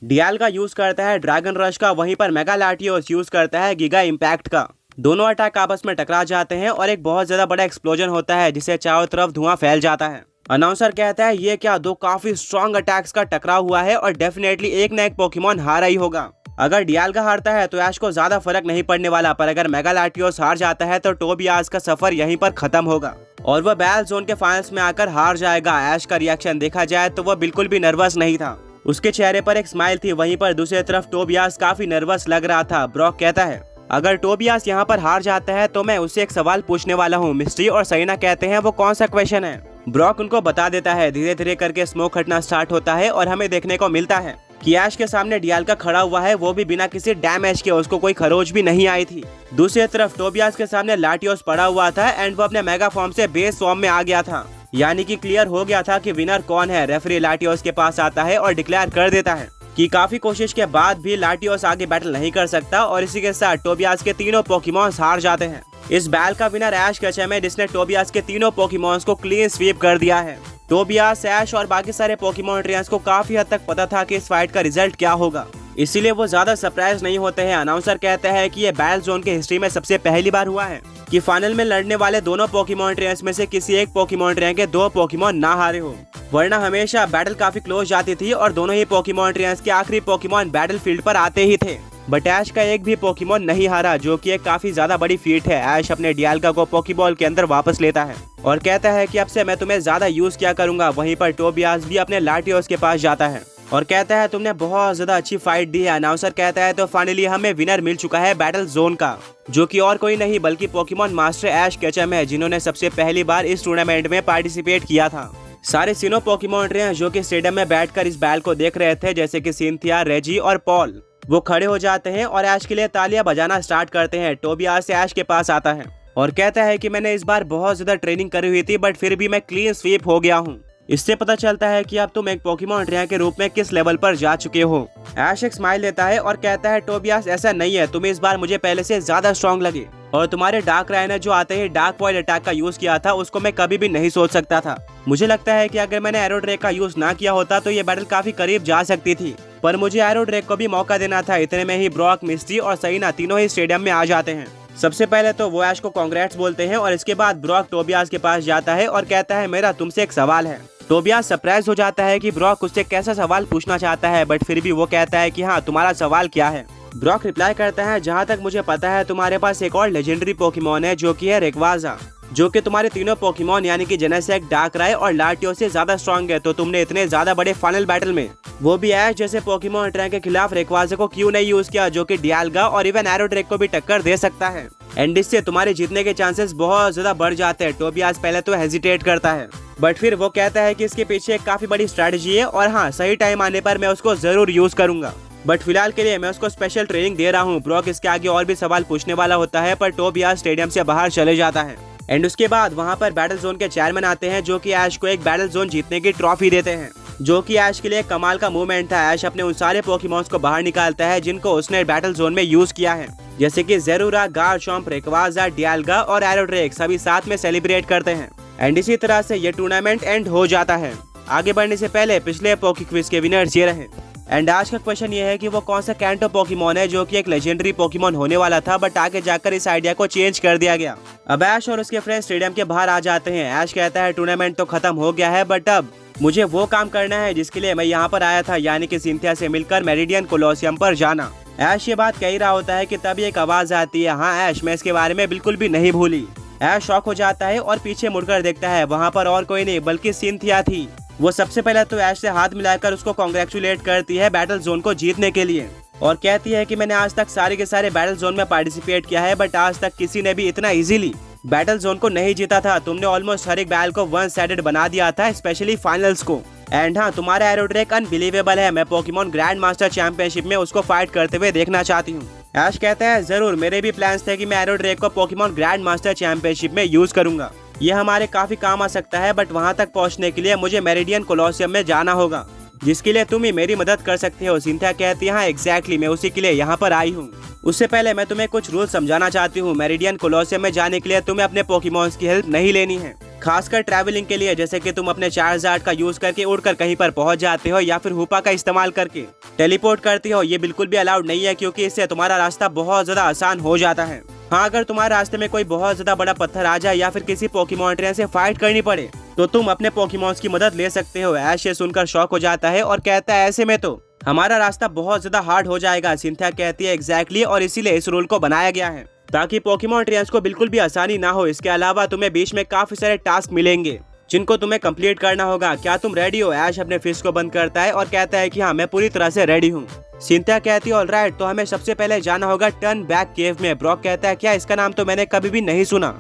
डियाल्गा use करता है dragon rush का, वहीं पर मेगा लाटियोस यूज करता है गीगा इम्पैक्ट का। दोनों अटैक आपस में टकरा जाते हैं और एक बहुत ज्यादा बड़ा एक्सप्लोजन होता है जिससे चारों तरफ धुआं फैल जाता है। अनाउंसर कहता है ये क्या दो काफी स्ट्रॉन्ग अटैक्स का टकराव हुआ है और डेफिनेटली एक न एक पोकेमॉन हारा ही होगा। अगर डियाल्गा हारता है तो ऐश को ज्यादा फर्क नहीं पड़ने वाला, पर अगर मेगा लाटियोस हार जाता है तो टोबियास का सफर यहीं पर खत्म होगा और वह बैटल जोन के फाइनल्स में आकर हार जाएगा। ऐश का रिएक्शन देखा जाए तो वह बिल्कुल भी नर्वस नहीं था, उसके चेहरे पर एक स्माइल थी। वहीं पर दूसरी तरफ टोबियास काफी नर्वस लग रहा था। ब्रॉक कहता है अगर टोबियास यहाँ पर हार जाता है तो मैं उससे एक सवाल पूछने वाला हूँ। मिस्ट्री और सरीना कहते हैं वो कौन सा क्वेश्चन है। ब्रॉक उनको बता देता है। धीरे धीरे करके स्मोक हटना स्टार्ट होता है और हमें देखने को मिलता है कि ऐश के सामने डियाल्गा खड़ा हुआ है, वो भी बिना किसी डैमेज के, उसको कोई खरोच भी नहीं आई थी। दूसरी तरफ टोबियास के सामने लाटियोस पड़ा हुआ था एंड वो अपने मेगा फॉर्म से बेस फॉर्म में आ गया था, यानी कि क्लियर हो गया था कि विनर कौन है। रेफरी लाटियोस के पास आता है और डिक्लेयर कर देता है कि काफी कोशिश के बाद भी लाटियोस आगे बैटल नहीं कर सकता और इसी के साथ टोबियास के तीनों पोकेमॉन्स हार जाते हैं। इस बैल का विनर ऐश केचम है जिसने टोबियास के तीनों पोकेमॉन्स को क्लीन स्वीप कर दिया है। टोबियास, ऐश और बाकी सारे पोकेमॉन ट्रेनर्स को काफी हद तक पता था कि इस फाइट का रिजल्ट क्या होगा, इसीलिए वो ज्यादा सरप्राइज नहीं होते हैं। अनाउंसर कहता है कि ये बैटल जोन के हिस्ट्री में सबसे पहली बार हुआ है कि फाइनल में लड़ने वाले दोनों पोकेमॉन ट्रेनर्स में से किसी एक पोकेमॉन ट्रेनर के दो पोकेमॉन ना हारे हो, वरना हमेशा बैटल काफी क्लोज जाती थी और दोनों ही पोकेमॉन ट्रेनर्स के आखिरी पोकेमॉन बैटल फील्ड पर आते ही थे। बट ऐश का एक भी पोकेमॉन नहीं हारा, जो कि एक काफी ज्यादा बड़ी फीट है। ऐश अपने डियाल्गा को पोकेबॉल के अंदर वापस लेता है और कहता है कि अब से मैं तुम्हें ज्यादा यूज किया करूंगा। वहीं पर टोबियास भी अपने लाटियोस के पास जाता है और कहता है तुमने बहुत ज्यादा अच्छी फाइट दी है। अनाउंसर कहता है तो फाइनली हमें विनर मिल चुका है बैटल जोन का, जो कि और कोई नहीं बल्कि पोकेमॉन मास्टर ऐश केचम है, जिन्होंने सबसे पहली बार इस टूर्नामेंट में पार्टिसिपेट किया था। सारे तीनों पोकेमॉन ट्रेनर जो कि स्टेडियम में बैठकर इस बैल को देख रहे थे, जैसे कि सिंथिया, रेजी और पॉल, वो खड़े हो जाते हैं और ऐश के लिए तालियां बजाना स्टार्ट करते हैं। टोबियास ऐश के पास आता है और कहता है कि मैंने इस बार बहुत ज्यादा ट्रेनिंग करी हुई थी बट फिर भी मैं क्लीन स्वीप हो गया हूँ। इससे पता चलता है कि अब तुम एक पोकेमॉन ट्रेनर के रूप में किस लेवल पर जा चुके हो। ऐश एक स्माइल देता है और कहता है टोबियास ऐसा नहीं है, तुम इस बार मुझे पहले से ज्यादा स्ट्रॉन्ग लगे और तुम्हारे डार्क रायनर जो आते ही डार्क वॉइड अटैक का यूज किया था उसको मैं कभी भी नहीं सोच सकता था। मुझे लगता है कि अगर मैंने एरो ड्रैग का यूज ना किया होता तो ये बैटल काफी करीब जा सकती थी, पर मुझे एरो ड्रैग को भी मौका देना था। इतने में ही ब्रॉक, मिस्ट्री और सरीना तीनों ही स्टेडियम में आ जाते हैं। सबसे पहले तो वो ऐश को कांग्रेट्स बोलते हैं और इसके बाद ब्रॉक टोबियास के पास जाता है और कहता है मेरा तुमसे एक सवाल है। टोबियास सरप्राइज हो जाता है कि ब्रॉक उससे कैसा सवाल पूछना चाहता है, बट फिर भी वो कहता है कि हाँ तुम्हारा सवाल क्या है। ब्रॉक रिप्लाई करता है जहाँ तक मुझे पता है तुम्हारे पास एक और लेजेंडरी पोकेमॉन है जो कि है रेक्वाजा, जो कि तुम्हारे तीनों पोकेमॉन यानी कि जेनेसेक, डार्कराय और लाटियोस से ज्यादा स्ट्रॉन्ग है, तो तुमने इतने ज्यादा बड़े फाइनल बैटल में वो भी ऐश जैसे पोकेमॉन ट्रेनर के खिलाफ रेक्वाजा को क्यों नहीं यूज किया, जो कि डियाल्गा और इवन एरो ड्रैग को भी टक्कर दे सकता है एंड इससे तुम्हारे जीतने के चांसेस बहुत ज्यादा बढ़ जाते हैं। टोबियास पहले तो हेजिटेट करता है बट फिर वो कहता है कि इसके पीछे एक काफी बड़ी स्ट्रेटजी है और हाँ सही टाइम आने पर मैं उसको जरूर यूज करूंगा, बट फिलहाल के लिए मैं उसको स्पेशल ट्रेनिंग दे रहा हूँ। ब्रॉक इसके आगे और भी सवाल पूछने वाला होता है पर टोबियास स्टेडियम से बाहर चले जाता है एंड उसके बाद वहाँ पर बैटल जोन के चेयरमैन आते हैं जो कि ऐश को एक बैटल जोन जीतने की ट्रॉफी देते हैं, जो कि ऐश के लिए कमाल का मूवमेंट था। ऐश अपने उन सारे पोकेमॉन्स को बाहर निकालता है जिनको उसने बैटल जोन में यूज किया है, जैसे कि ज़ेरूरा, गार्चम्प, रेक्वाजा, डियाल्गा और एरो ड्रैग, सभी साथ में सेलिब्रेट करते हैं एंड इसी तरह से ये टूर्नामेंट एंड हो जाता है। आगे बढ़ने से पहले पिछले पोके क्विज के विनर्स ये रहे एंड आज का क्वेश्चन ये है कि वो कौन सा कैंटो पोकेमॉन है जो कि एक लेजेंडरी पोकेमॉन होने वाला था बट आगे जाकर इस आइडिया को चेंज कर दिया गया। अब ऐश और उसके फ्रेंड स्टेडियम के बाहर आ जाते हैं। ऐश कहता है टूर्नामेंट तो खत्म हो गया है बट अब मुझे वो काम करना है जिसके लिए मैं यहाँ पर आया था, यानी कि सिंथिया से मिलकर मेरिडियन कोलोसियम पर जाना। ऐश ये बात कह ही रहा होता है कि तभी एक आवाज आती है, हाँ ऐश मैं इसके बारे में बिल्कुल भी नहीं भूली। ऐश शॉक हो जाता है और पीछे मुड़कर देखता है, वहाँ पर और कोई नहीं बल्कि सिंथिया थी। वो सबसे पहले तो ऐश से हाथ मिलाकर उसको कांग्रेचुलेट करती है बैटल जोन को जीतने के लिए और कहती है कि मैंने आज तक सारे के सारे बैटल जोन में पार्टिसिपेट किया है बट आज तक किसी ने भी इतना इजीली बैटल जोन को नहीं जीता था। तुमने ऑलमोस्ट हर एक बैटल को वन साइडेड बना दिया था, स्पेशली फाइनल्स को। एंड हाँ तुम्हारा एरो ड्रैग अनबिलीवेबल है, मैं पोकेमॉन ग्रैंड मास्टर चैंपियनशिप में उसको फाइट करते हुए देखना चाहती हूँ। ऐश कहता है जरूर, मेरे भी प्लान्स थे कि मैं एरो ड्रैग को पोकेमॉन ग्रैंड मास्टर चैंपियनशिप में यूज करूंगा, ये हमारे काफी काम आ सकता है बट वहाँ तक पहुँचने के लिए मुझे मेरिडियन कोलोसियम में जाना होगा, जिसके लिए तुम ही मेरी मदद कर सकते हो। सिंथिया कहती है हाँ एग्जैक्टली, मैं उसी के लिए यहाँ पर आई हूँ। उससे पहले मैं तुम्हें कुछ रूल समझाना चाहती हूँ। मेरिडियन कोलोसियम में जाने के लिए तुम्हें अपने पोकेमॉन्स की हेल्प नहीं लेनी है, खासकर ट्रैवलिंग के लिए, जैसे कि तुम अपने चार्जार्ड का यूज करके उड़कर कहीं पर पहुंच जाते हो या फिर हुपा का इस्तेमाल करके टेलीपोर्ट करती हो। ये बिल्कुल भी अलाउड नहीं है, क्योंकि इससे तुम्हारा रास्ता बहुत ज्यादा आसान हो जाता है। हाँ, अगर तुम्हारे रास्ते में कोई बहुत ज्यादा बड़ा पत्थर आ जाए या फिर किसी पोकेमॉन ट्रेनर से फाइट करनी पड़े तो तुम अपने पोकेमॉन्स की मदद ले सकते हो। ऐश ये सुनकर शॉक हो जाता है और कहता है ऐसे में तो हमारा रास्ता बहुत ज्यादा हार्ड हो जाएगा। सिंथिया कहती है एग्जैक्टली, और इसीलिए इस रूल को बनाया गया है ताकि पोकेमॉन ट्रेनर्स को बिल्कुल भी आसानी ना हो। इसके अलावा तुम्हें बीच में काफी सारे टास्क मिलेंगे जिनको तुम्हें कंप्लीट करना होगा। क्या तुम रेडी हो? ऐश अपने फिस्ट को बंद करता है और कहता है कि हाँ, मैं पूरी तरह से रेडी हूँ। सिंथिया कहती है ऑलराइट, तो हमें सबसे पहले जाना होगा टर्न बैक केव में। ब्रॉक कहता है क्या, इसका नाम तो मैंने कभी भी नहीं सुना,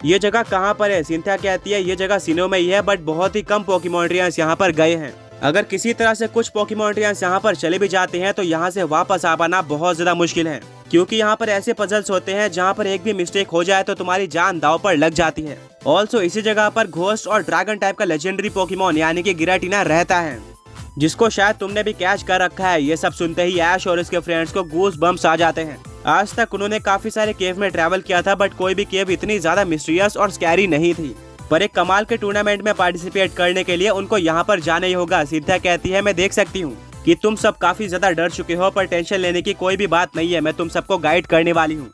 ये जगह कहाँ पर है? सिंथिया कहती है ये जगह सिनो में ही है, बट बहुत ही कम पोकेमॉन ट्रेनर्स यहाँ पर गए हैं। अगर किसी तरह से कुछ पोकेमॉन ट्रेनर्स यहाँ पर चले भी जाते हैं तो यहाँ से वापस आ पाना बहुत ज्यादा मुश्किल है, क्योंकि यहाँ पर ऐसे पजल्स होते हैं जहाँ पर एक भी मिस्टेक हो जाए तो तुम्हारी जान दांव पर लग जाती है। ऑल्सो इसी जगह पर घोस्ट और ड्रैगन टाइप का लेजेंडरी पोकेमॉन यानी कि गिराटिना रहता है, जिसको शायद तुमने भी कैच कर रखा है। ये सब सुनते ही ऐश और इसके फ्रेंड्स को गूस बम्प्स आ जाते हैं। आज तक उन्होंने काफी सारे केव में ट्रैवल किया था, बट कोई भी केव इतनी ज्यादा मिस्टीरियस और स्कैरी नहीं थी। पर एक कमाल के टूर्नामेंट में पार्टिसिपेट करने के लिए उनको यहाँ पर जाना ही होगा। सिंथिया कहती है मैं देख सकती हूँ कि तुम सब काफी ज्यादा डर चुके हो, पर टेंशन लेने की कोई भी बात नहीं है, मैं तुम सबको गाइड करने वाली हूँ।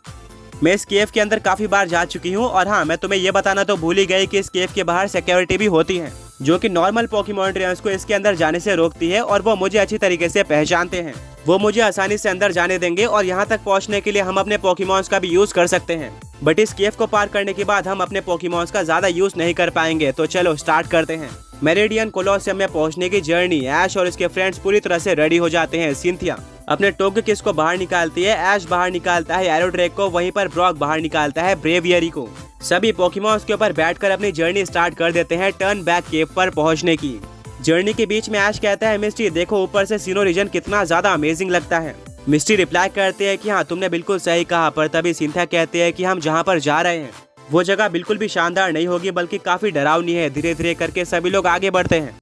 मैं इस केव के अंदर काफी बार जा चुकी हूँ, और हाँ, मैं तुम्हें ये बताना तो भूल ही गई कि इस केव के बाहर सिक्योरिटी भी होती है, जो कि नॉर्मल पोकेमॉन ट्रेनर्स को इसके अंदर जाने से रोकती है, और वो मुझे अच्छी तरीके से पहचानते हैं। वो मुझे आसानी से अंदर जाने देंगे और यहाँ तक पहुँचने के लिए हम अपने पोकेमॉन्स का भी यूज कर सकते हैं। बट इस केव को पार करने के बाद हम अपने पोकेमॉन्स का ज्यादा यूज नहीं कर पाएंगे। तो चलो स्टार्ट करते हैं मेरिडियन कोलोसियम में पहुंचने की जर्नी। ऐश और इसके फ्रेंड्स पूरी तरह से रेडी हो जाते हैं। सिंथिया अपने टोगेकिस को बाहर निकालती है, ऐश बाहर निकालता है एरोड्रेक को, वहीं पर ब्रॉक बाहर निकालता है ब्रेवियरी को। सभी पोकेमॉन्स के ऊपर बैठकर अपनी जर्नी स्टार्ट कर देते हैं टर्न बैक केव पर पहुंचने की। जर्नी के बीच में ऐश कहता है मिस्टी देखो ऊपर से सिनो रीजन कितना ज्यादा अमेजिंग लगता है। मिस्टी रिप्लाई करते हैं कि हाँ तुमने बिल्कुल सही कहा, पर तभी सिंथिया कहते हैं कि हम जहाँ पर जा रहे हैं वो जगह बिल्कुल भी शानदार नहीं होगी, बल्कि काफी डरावनी है। धीरे धीरे करके सभी लोग आगे बढ़ते हैं।